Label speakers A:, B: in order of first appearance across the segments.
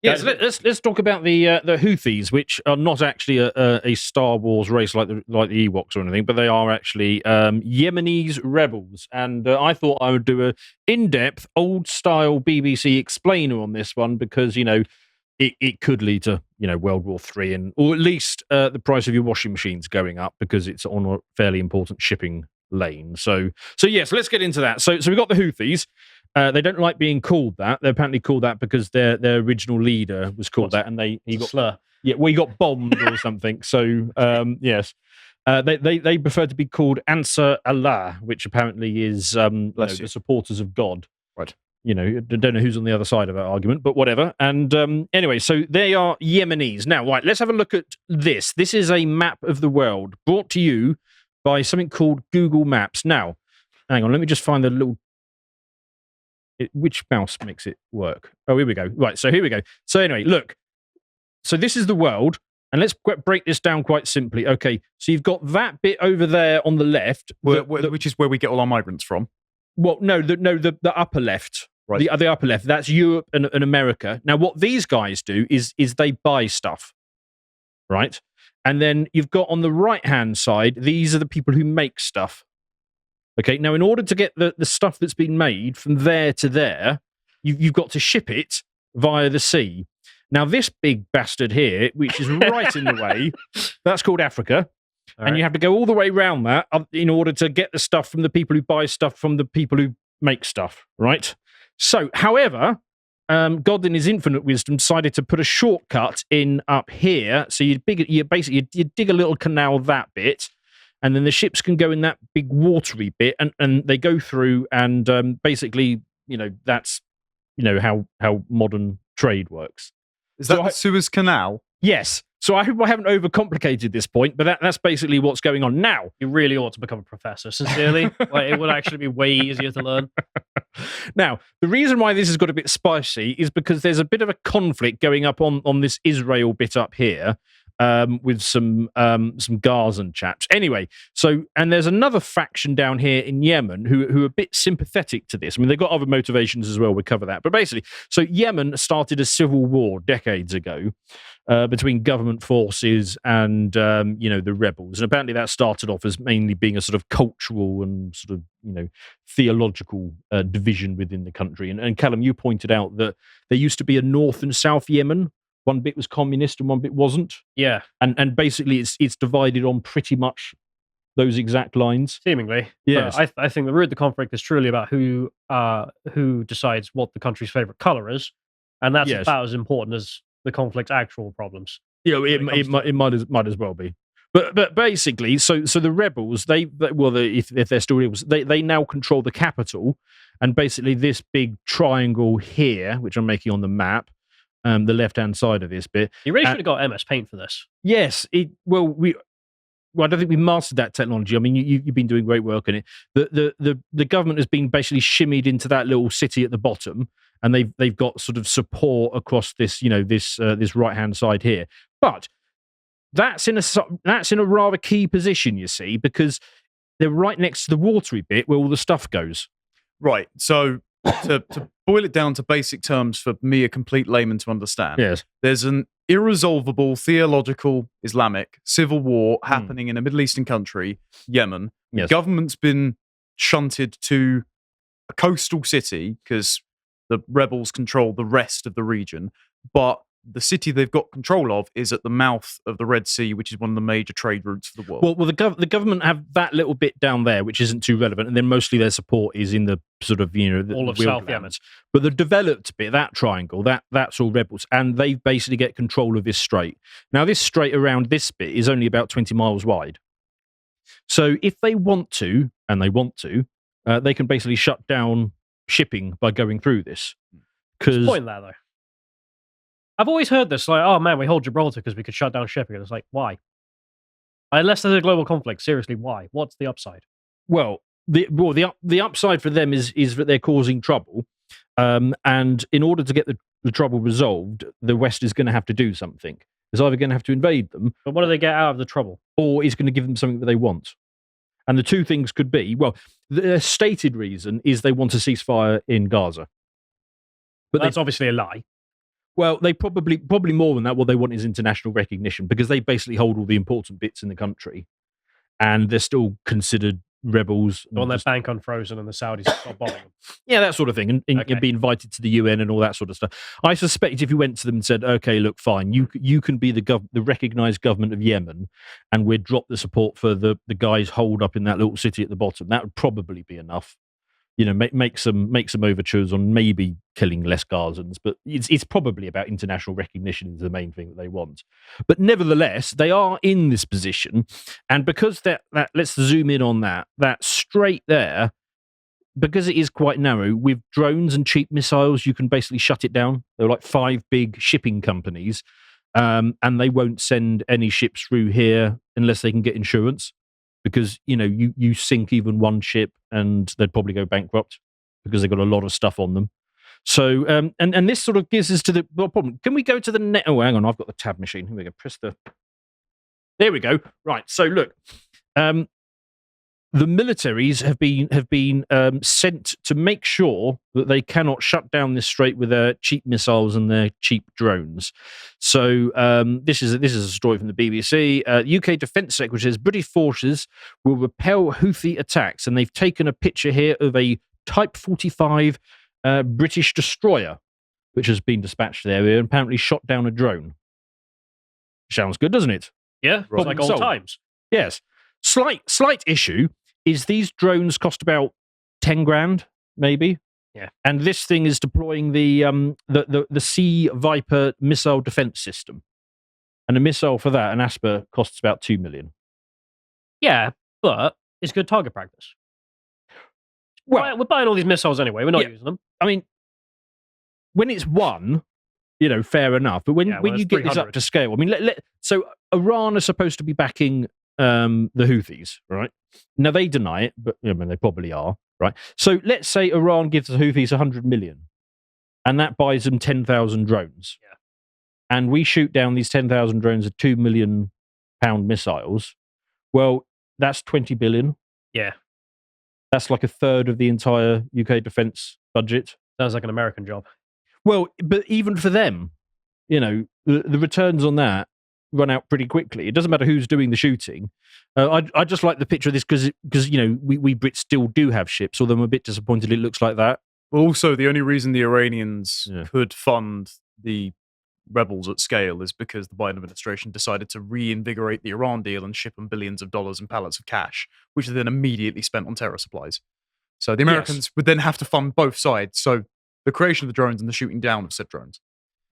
A: Yes, let's talk about the Houthis, which are not actually a Star Wars race like the Ewoks or anything, but they are actually Yemenis rebels. And I thought I would do a in-depth, old-style BBC explainer on this one because it could lead to World War III, and or at least the price of your washing machines going up because it's on a fairly important shipping lane. So yes, let's get into that. So we've got the Houthis. They don't like being called that. They're apparently called that because their original leader was called that, and he got
B: slur.
A: Yeah, well, he got bombed or something. So yes, they prefer to be called Ansar Allah, which apparently is the supporters of God.
B: Right.
A: Don't know who's on the other side of that argument, but whatever. And anyway, so they are Yemenis. Now, right, let's have a look at this. This is a map of the world brought to you by something called Google Maps. Now, hang on, let me just find the little. Which mouse makes it work? Oh, here we go. Right, so here we go. So anyway, look. So this is the world, and let's break this down quite simply. Okay, so you've got that bit over there on the left,
B: which is where we get all our migrants from.
A: Well, no, the upper left,
B: right?
A: The upper left. That's Europe and America. Now, what these guys do is they buy stuff, right? And then you've got on the right hand side, these are the people who make stuff. Okay, now in order to get the stuff that's been made from there to there, you've got to ship it via the sea. Now this big bastard here, which is right in the way, that's called Africa. And you have to go all the way around that in order to get the stuff from the people who buy stuff from the people who make stuff, right? So, however, God in his infinite wisdom decided to put a shortcut in up here. So you dig a little canal that bit, and then the ships can go in that big watery bit, and they go through, and basically, that's how modern trade works.
B: Is that the Suez Canal?
A: Yes. So I hope I haven't overcomplicated this point, but that's basically what's going on now.
C: You really ought to become a professor, sincerely. It would actually be way easier to learn.
A: Now, the reason why this has got a bit spicy is because there's a bit of a conflict going up on this Israel bit up here with some Gazan chaps. Anyway, and there's another faction down here in Yemen who are a bit sympathetic to this. I mean, they've got other motivations as well. We'll cover that. But basically, so Yemen started a civil war decades ago between government forces and the rebels. And apparently that started off as mainly being a sort of cultural and sort of theological division within the country. And Callum, you pointed out that there used to be a North and South Yemen. One bit was communist and one bit wasn't.
C: Yeah.
A: And basically it's divided on pretty much those exact lines.
C: Seemingly.
A: Yes.
C: I think the root of the conflict is truly about who decides what the country's favourite colour is. And that's about as important as the conflict's actual problems.
A: It might as well be. But basically, so the rebels, if they're still rebels, they now control the capital, and basically this big triangle here, which I'm making on the map, the left-hand side of this bit.
C: You really should have got MS Paint for this.
A: Yes. I don't think we mastered that technology. I mean, you've been doing great work on it. The government has been basically shimmied into that little city at the bottom, and they've got sort of support across this, this right-hand side here. But that's in a rather key position, you see, because they're right next to the watery bit where all the stuff goes.
B: Right. So to boil it down to basic terms for me, a complete layman, to understand,
A: yes,
B: there's an irresolvable theological Islamic civil war happening in a Middle Eastern country, Yemen.
A: Yes.
B: The government's been shunted to a coastal city because the rebels control the rest of the region, but the city they've got control of is at the mouth of the Red Sea, which is one of the major trade routes for the world.
A: Well, the government have that little bit down there, which isn't too relevant, and then mostly their support is in the sort of
C: all of South Yemen.
A: But the developed bit, that triangle, that's all rebels, and they basically get control of this strait. Now, this strait around this bit is only about 20 miles wide. So if they want to, and they want to, they can basically shut down shipping by going through this.
C: What's the point of that, though? I've always heard this, like, oh man, we hold Gibraltar because we could shut down shipping. And it's like, why? Unless there's a global conflict, seriously, why? What's the upside?
A: Well, the upside for them is that they're causing trouble, and in order to get the trouble resolved, the West is going to have to do something. It's either going to have to invade them,
C: but what do they get out of the trouble,
A: or it's going to give them something that they want. And the two things could be, well, the stated reason is they want a ceasefire in Gaza,
C: but that's obviously a lie.
A: Well, they probably more than that. What they want is international recognition because they basically hold all the important bits in the country, and they're still considered rebels.
C: On their bank unfrozen and the Saudis stop bombing them.
A: Yeah, that sort of thing, and
C: Okay.
A: be invited to the UN and all that sort of stuff. I suspect if you went to them and said, "Okay, look, fine, you can be the recognised government of Yemen, and we'd drop the support for the guys holed up in that little city at the bottom," that would probably be enough. You know, make some overtures on maybe killing less Gazans, but it's probably about international recognition is the main thing that they want. But nevertheless, they are in this position, and because that let's zoom in on that straight there, because it is quite narrow. With drones and cheap missiles, you can basically shut it down. There are like 5 big shipping companies, and they won't send any ships through here unless they can get insurance. Because you sink even one ship and they'd probably go bankrupt because they've got a lot of stuff on them. So and this sort of gives us to the problem. Can we go to the net? Oh, hang on, I've got the tab machine. Here we go. There we go. Right. So look, the militaries have been sent to make sure that they cannot shut down this strait with their cheap missiles and their cheap drones. So this is a story from the BBC. UK Defence Secretary says British forces will repel Houthi attacks, and they've taken a picture here of a Type 45 British destroyer, which has been dispatched to the area and apparently shot down a drone. Sounds good, doesn't it?
C: Yeah,
A: Problem
C: like old
A: solved.
C: times.
A: Yes. Slight issue is these drones cost about 10 grand, maybe.
C: Yeah.
A: And this thing is deploying the Sea Viper missile defense system. And a missile for that, an Asper, costs about 2 million.
C: Yeah, but it's good target practice.
A: Well,
C: We're buying all these missiles anyway. We're not
A: Yeah.
C: using them.
A: I mean, when it's one, fair enough. But when
C: it's
A: you get this up
C: 300.
A: to scale, I mean, so Iran are supposed to be backing the Houthis, right? Now they deny it, but I mean they probably are, right? So let's say Iran gives the Houthis 100 million, and that buys them 10,000 drones.
C: Yeah.
A: And we shoot down these 10,000 drones at £2 million missiles. Well, that's 20 billion.
C: Yeah.
A: That's like a third of the entire UK defence budget.
C: Sounds like an American job.
A: Well, but even for them, the returns on that run out pretty quickly. It doesn't matter who's doing the shooting. I just like the picture of this because we Brits still do have ships, although I'm a bit disappointed it looks like that.
B: Well, also, the only reason the Iranians
A: Yeah.
B: could fund the rebels at scale is because the Biden administration decided to reinvigorate the Iran deal and ship them billions of dollars in pallets of cash, which they then immediately spent on terror supplies. So the Americans would then have to fund both sides. So the creation of the drones and the shooting down of said drones.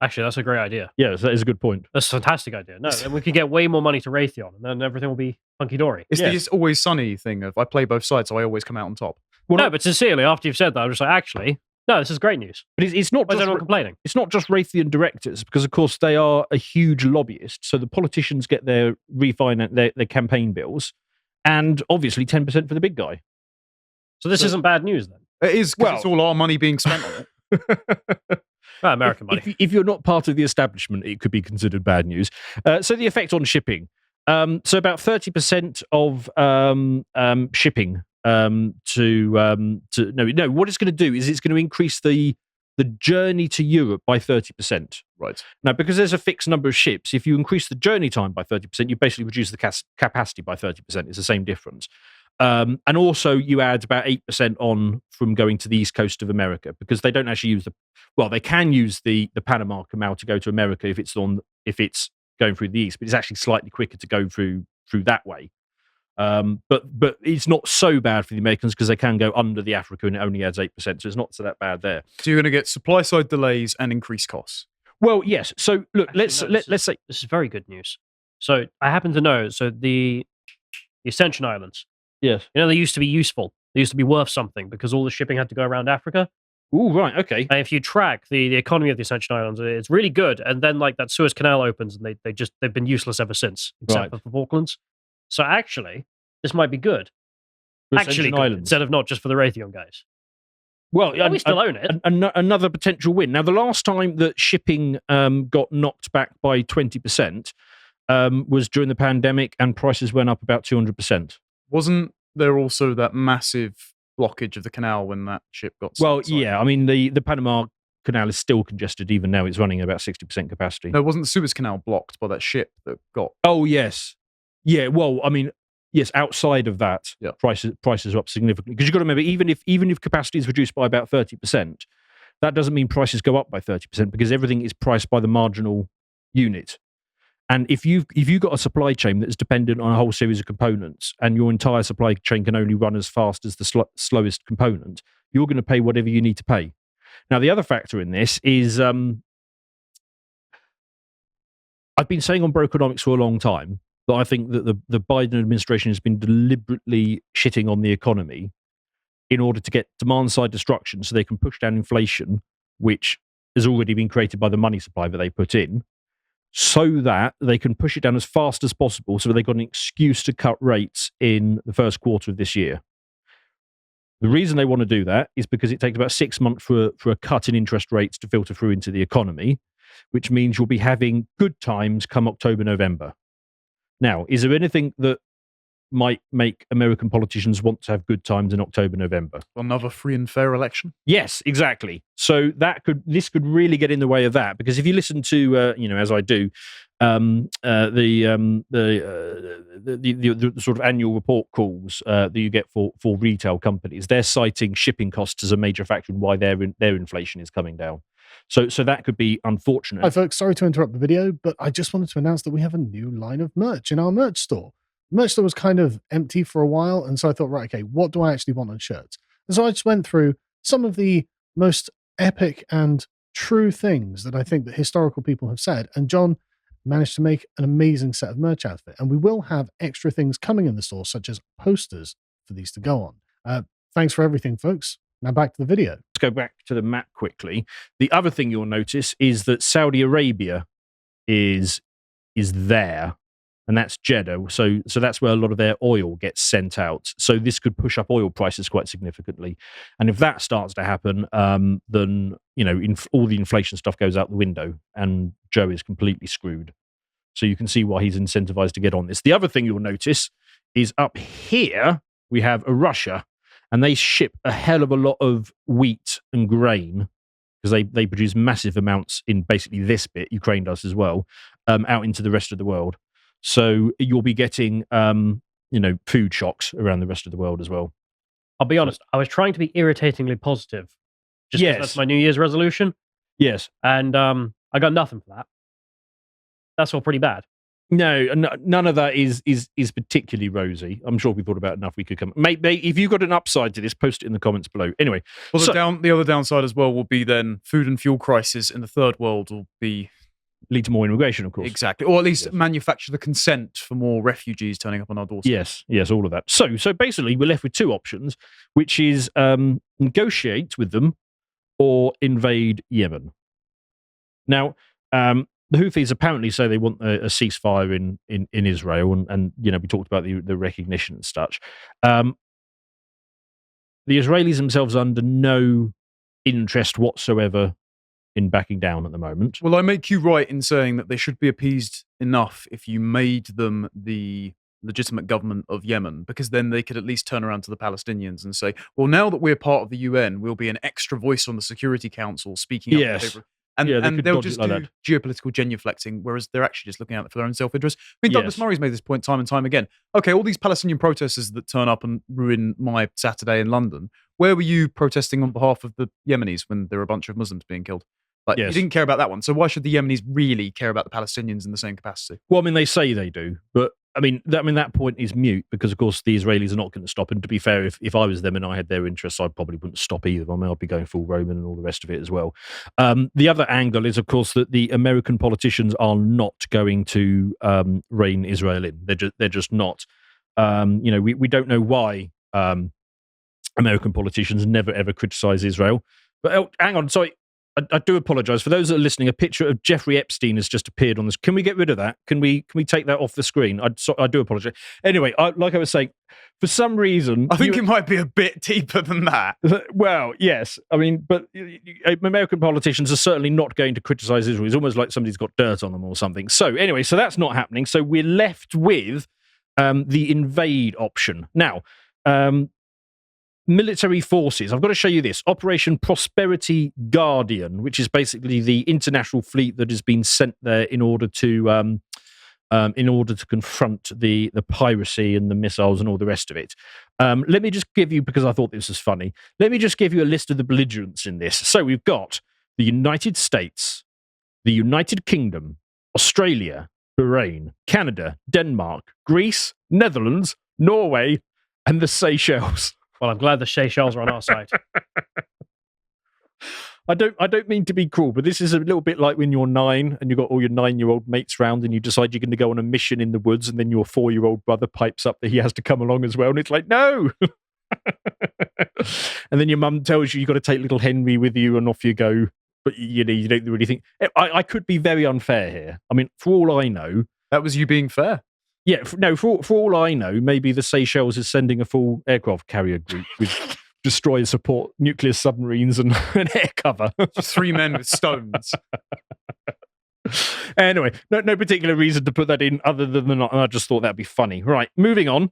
C: Actually, that's a great idea.
A: Yes, that is a good point.
C: That's a fantastic idea. No, then we could get way more money to Raytheon, and then everything will be hunky dory.
B: It's
A: Yes.
B: the always sunny thing of I play both sides, so I always come out on top.
A: Well,
C: No, but sincerely, after you've said that, I'm just like, actually, no, this is great news.
A: but it's not
C: Why is
A: just
C: everyone complaining?
A: it's not just Raytheon directors, because of course they are a huge lobbyist. So the politicians get their their campaign bills, and obviously 10% for the big guy.
C: So this isn't bad news then.
B: It is because
A: Well-
B: it's all our money being spent on it.
C: American money.
A: If you're not part of the establishment, it could be considered bad news. So the effect on shipping. So about 30% of shipping what it's going to do is it's going to increase the journey to Europe by 30%.
B: Right.
A: Now, because there's a fixed number of ships, if you increase the journey time by 30%, you basically reduce the capacity by 30%. It's the same difference. And also you add about 8% on from going to the east coast of America, because they don't actually use they can use the Panama Canal to go to America if it's going through the east, but it's actually slightly quicker to go through that way. But it's not so bad for the Americans because they can go under the Africa and it only adds 8%, so it's not so that bad there.
B: So you're going to get supply side delays and increased costs.
A: Well, yes. So look,
C: Actually, no,
A: let's say
C: This is very good news. So I happen to know, the Ascension Islands,
A: yes.
C: they used to be useful. They used to be worth something because all the shipping had to go around Africa.
A: Ooh, right, okay.
C: And if you track the economy of the Ascension Islands, it's really good. And then like that Suez Canal opens and they've been useless ever since, except
A: Right.
C: for the Falklands. So actually, this might be good.
A: For
C: Actually
A: Ascension
C: good,
A: Islands.
C: instead of not just for the Raytheon guys.
A: Well,
C: We still own it.
A: Another potential win. Now, the last time that shipping got knocked back by 20% was during the pandemic, and prices went up about 200%.
B: Wasn't there also that massive blockage of the canal when that ship got
A: Well,
B: sunk?
A: yeah. I mean, the Panama Canal is still congested even now. It's running at about 60% capacity.
B: No, wasn't the Suez Canal blocked by that ship that got?
A: Oh yes, yeah. Well, I mean, yes. Outside of that,
B: Yeah.
A: prices are up significantly because you've got to remember, even if capacity is reduced by about 30%, that doesn't mean prices go up by 30% because everything is priced by the marginal unit. And if you've got a supply chain that is dependent on a whole series of components, and your entire supply chain can only run as fast as the slowest component, you're going to pay whatever you need to pay. Now, the other factor in this is I've been saying on Brokenomics for a long time that I think that the Biden administration has been deliberately shitting on the economy in order to get demand-side destruction so they can push down inflation, which has already been created by the money supply that they put in, so that they can push it down as fast as possible so they've got an excuse to cut rates in the first quarter of this year. The reason they want to do that is because it takes about 6 months for a cut in interest rates to filter through into the economy, which means you'll be having good times come October, November. Now, is there anything that might make American politicians want to have good times in October, November?
B: Another free and fair election?
A: Yes, exactly. So this could really get in the way of that, because if you listen to, as I do, the sort of annual report calls that you get for retail companies, they're citing shipping costs as a major factor in why their inflation is coming down. So that could be unfortunate.
D: Hi folks, sorry to interrupt the video, but I just wanted to announce that we have a new line of merch in our merch store. The merch store was kind of empty for a while, and so I thought, right, okay, what do I actually want on shirts? And so I just went through some of the most epic and true things that I think that historical people have said, and John managed to make an amazing set of merch out of it. And we will have extra things coming in the store, such as posters for these to go on. Thanks for everything, folks. Now back to the video.
A: Let's go back to the map quickly. The other thing you'll notice is that Saudi Arabia is there, and that's Jeddah. So that's where a lot of their oil gets sent out. So this could push up oil prices quite significantly. And if that starts to happen, then all the inflation stuff goes out the window, and Joe is completely screwed. So you can see why he's incentivized to get on this. The other thing you'll notice is up here we have Russia. And they ship a hell of a lot of wheat and grain, because they produce massive amounts in basically this bit, Ukraine does as well, out into the rest of the world. So you'll be getting, food shocks around the rest of the world as well.
C: I'll be honest, I was trying to be irritatingly positive. Just because that's my New Year's resolution.
A: Yes.
C: And I got nothing for that. That's all pretty bad.
A: No, none of that is particularly rosy. I'm sure we thought about enough. We could come. Mate, if you've got an upside to this, post it in the comments below. Anyway,
B: well, the other downside as well will be then food and fuel crisis in the third world will
A: lead to more immigration, of course.
B: Exactly, or at least manufacture the consent for more refugees turning up on our doorstep.
A: Yes, all of that. So basically, we're left with two options, which is negotiate with them or invade Yemen. Now, the Houthis apparently say they want a ceasefire in Israel, and we talked about the recognition and such. The Israelis themselves are under no interest whatsoever in backing down at the moment.
B: Well, I make you right in saying that they should be appeased enough if you made them the legitimate government of Yemen, because then they could at least turn around to the Palestinians and say, well, now that we're part of the UN, we'll be an extra voice on the Security Council speaking up.
A: Yes.
B: And they'll just
A: like
B: do
A: that.
B: Geopolitical genuflecting, whereas they're actually just looking out for their own self-interest. I mean, Douglas
A: Yes.
B: Murray's made this point time and time again. Okay, all these Palestinian protesters that turn up and ruin my Saturday in London, where were you protesting on behalf of the Yemenis when there were a bunch of Muslims being killed? You didn't care about that one. So why should the Yemenis really care about the Palestinians in the same capacity?
A: Well, I mean, they say they do, but that point is mute, because of course the Israelis are not going to stop. And to be fair, if I was them and I had their interests, I probably wouldn't stop either. I mean, I'd be going full Roman and all the rest of it as well. The other angle is, of course, that the American politicians are not going to rein Israel in. They're just not. We don't know why American politicians never ever criticize Israel. But hang on, sorry. I do apologise. For those that are listening, a picture of Jeffrey Epstein has just appeared on this. Can we get rid of that? Can we take that off the screen? I do apologise. Anyway, like I was saying, for some reason...
B: I think it might be a bit deeper than that.
A: Well, yes. I mean, but American politicians are certainly not going to criticise Israel. It's almost like somebody's got dirt on them or something. So anyway, so that's not happening. So we're left with the invade option. Now, military forces. I've got to show you this. Operation Prosperity Guardian, which is basically the international fleet that has been sent there in order to confront the piracy and the missiles and all the rest of it. Let me just give you, because I thought this was funny, let me just give you a list of the belligerents in this. So we've got the United States, the United Kingdom, Australia, Bahrain, Canada, Denmark, Greece, Netherlands, Norway, and the Seychelles.
C: Well, I'm glad the Seychelles are on our side.
A: I don't mean to be cruel, but this is a little bit like when you're 9 and you've got all your 9-year-old mates round and you decide you're going to go on a mission in the woods, and then your 4-year-old brother pipes up that he has to come along as well, and it's like, no. And then your mum tells you you've got to take little Henry with you, and off you go. But you don't really think. I could be very unfair here. I mean, for all I know,
B: That was you being fair.
A: yeah, for all I know, maybe the Seychelles is sending a full aircraft carrier group with destroyer support, nuclear submarines, and an air cover.
B: Just 3 men with stones.
A: Anyway, no particular reason to put that in other than I just thought that'd be funny. Right, moving on.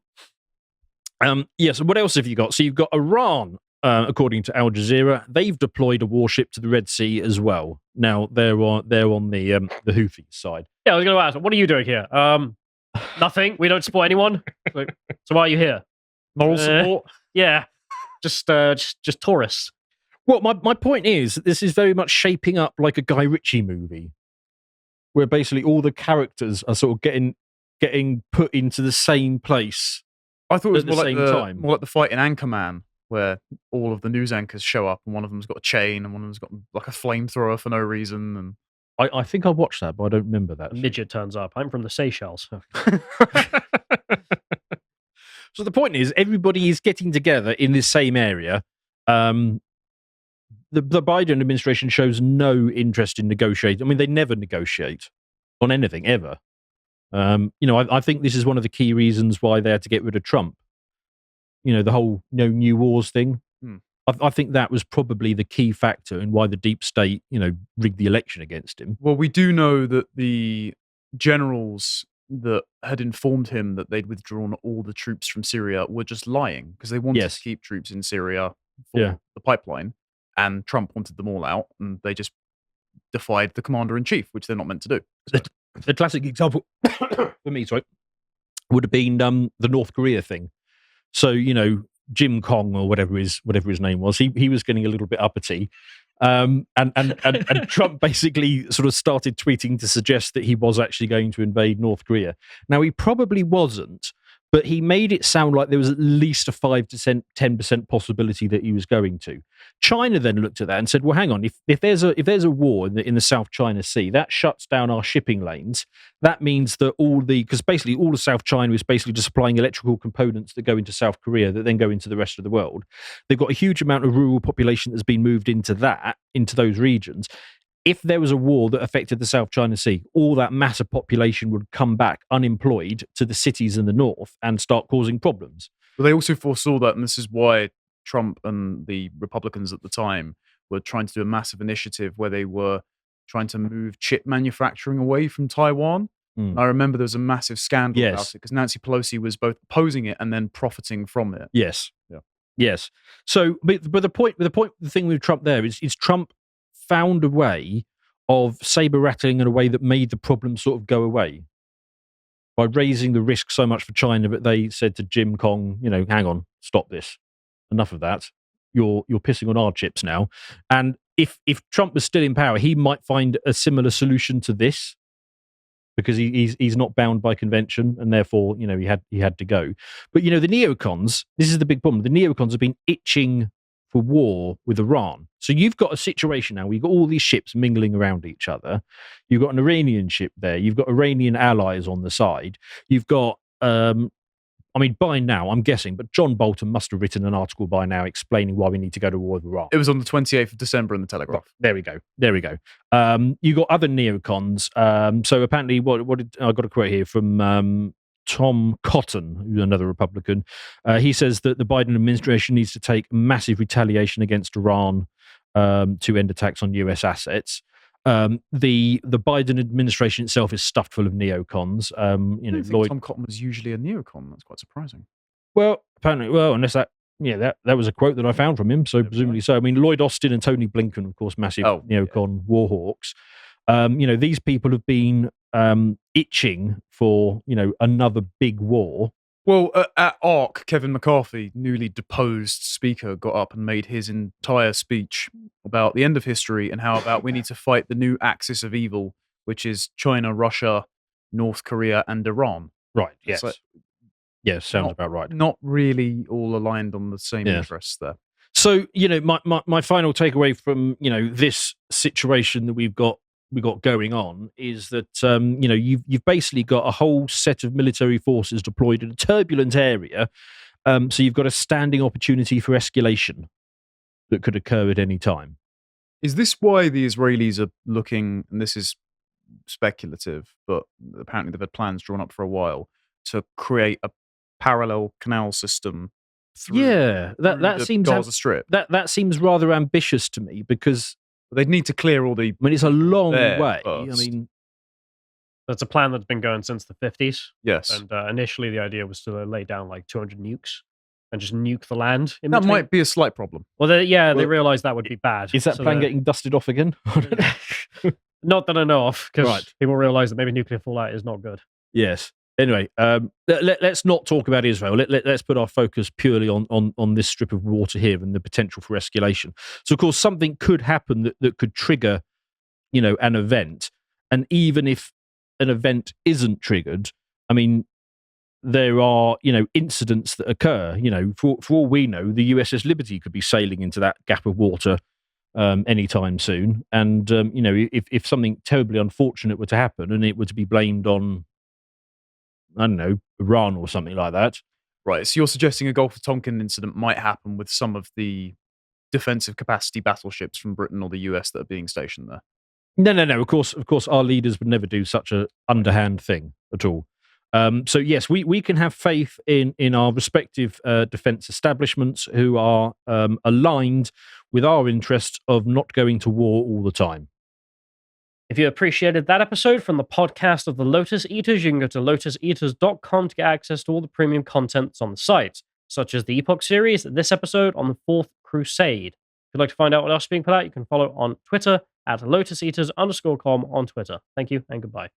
A: Yes, what else have you got? So you've got Iran, according to Al Jazeera. They've deployed a warship to the Red Sea as well. Now they're on the Houthis side.
C: Yeah, I was going to ask, what are you doing here? Nothing. We don't support anyone. So why are you here?
B: Moral support.
C: Yeah, just tourists.
A: Well, my point is that this is very much shaping up like a Guy Ritchie movie, where basically all the characters are sort of getting put into the same place.
B: I thought it was
A: At the same time.
B: more like the fight in Anchorman, where all of the news anchors show up, and one of them's got a chain, and one of them's got like a flamethrower for no reason. And
A: I think I watched that, but I don't remember that.
C: A midget turns up. I'm from the Seychelles.
A: So the point is, everybody is getting together in this same area. The Biden administration shows no interest in negotiating. I mean, they never negotiate on anything ever. I think this is one of the key reasons why they had to get rid of Trump. The whole new wars thing. I think that was probably the key factor in why the deep state, rigged the election against him.
B: well, we do know that the generals that had informed him that they'd withdrawn all the troops from Syria were just lying, because they wanted
A: Yes.
B: to keep troops in Syria for
A: Yeah.
B: the pipeline, and Trump wanted them all out, and they just defied the commander-in-chief, which they're not meant to do.
A: The classic example for me, would have been the North Korea thing. So Jim Kong or whatever his name was, he was getting a little bit uppity, and Trump basically sort of started tweeting to suggest that he was actually going to invade North Korea. Now he probably wasn't, but he made it sound like there was at least a 5 to 10% possibility that he was going to. China then looked at that and said, well, hang on, if there's a war in the South China Sea, that shuts down our shipping lanes. That means that because basically all of South China is basically just supplying electrical components that go into South Korea that then go into the rest of the world. They've got a huge amount of rural population that's been moved into those regions. If there was a war that affected the South China Sea, all that massive population would come back unemployed to the cities in the north and start causing problems.
B: But they also foresaw that, and this is why Trump and the Republicans at the time were trying to do a massive initiative where they were trying to move chip manufacturing away from Taiwan. And I remember there was a massive scandal about it, because Nancy Pelosi was both opposing it and then profiting from it.
A: Yes.
B: Yeah.
A: Yes. So, but the thing with Trump there is Trump found a way of saber rattling in a way that made the problem sort of go away by raising the risk so much for China that they said to Jim Kong, hang on, stop this, enough of that. You're pissing on our chips now. And if Trump was still in power, he might find a similar solution to this, because he's not bound by convention, and therefore he had to go. But the neocons, this is the big problem. The neocons have been itching for war with Iran. So you've got a situation now where you've got all these ships mingling around each other. You've got an Iranian ship there. You've got Iranian allies on the side. You've got, by now, I'm guessing, but John Bolton must have written an article by now explaining why we need to go to war with Iran.
B: It was on the 28th of December in the Telegraph.
A: There we go. You got other neocons. So apparently, what did I got a quote here from Tom Cotton, who's another Republican. He says that the Biden administration needs to take massive retaliation against Iran to end attacks on US assets. The Biden administration itself is stuffed full of neocons.
B: I don't think Tom Cotton was usually a neocon. That's quite surprising.
A: Well, apparently, unless that Yeah, that was a quote that I found from him. So
B: There we
A: presumably so. I mean, Lloyd Austin and Tony Blinken, of course, massive
B: Oh, yeah.
A: neocon warhawks. These people have been itching for another big war.
B: Well, at ARC, Kevin McCarthy, newly deposed speaker, got up and made his entire speech about the end of history and how about we need to fight the new axis of evil, which is China, Russia, North Korea, and Iran.
A: Right.
B: It's
A: Yes.
B: like-
A: Yes. Sounds
B: not-
A: about right.
B: Not really all aligned on the same
A: Yes.
B: interests there.
A: So my final takeaway from this situation that we got going on is that you've basically got a whole set of military forces deployed in a turbulent area. So you've got a standing opportunity for escalation that could occur at any time.
B: Is this why the Israelis are looking, and this is speculative, but apparently they've had plans drawn up for a while, to create a parallel canal system through,
A: Yeah, that
B: through the
A: seems
B: Gaza Strip?
A: that seems rather ambitious to me because
B: They'd need to clear all the...
A: I mean it's a long
B: There
A: way.
B: first.
A: I mean,
C: That's a plan that's been going since the 50s.
B: Yes.
C: And initially, the idea was to lay down like 200 nukes and just nuke the land. In
B: That
C: between.
B: might be a slight problem.
C: Well, they
A: Well,
C: realized that would be bad.
A: is that
C: so
A: plan
C: they're-
A: getting dusted off again?
C: Not that I know of, because
A: Right.
C: people realize that maybe nuclear fallout is not good.
A: Yes. Anyway, let's not talk about Israel. Let's put our focus purely on this strip of water here and the potential for escalation. So, of course, something could happen that could trigger, an event. And even if an event isn't triggered, I mean, there are, incidents that occur. For all we know, the USS Liberty could be sailing into that gap of water anytime soon. And, if something terribly unfortunate were to happen and it were to be blamed on, I don't know, Iran or something like that.
B: Right, so you're suggesting a Gulf of Tonkin incident might happen with some of the defensive capacity battleships from Britain or the US that are being stationed there?
A: No. Of course, our leaders would never do such a underhand thing at all. So yes, we can have faith in our respective defence establishments who are aligned with our interest of not going to war all the time.
C: If you appreciated that episode from the podcast of the Lotus Eaters, you can go to lotuseaters.com to get access to all the premium content that's on the site, such as the Epoch series, this episode on the Fourth Crusade. If you'd like to find out what else is being put out, you can follow on Twitter at lotuseaters_com on Twitter. Thank you and goodbye.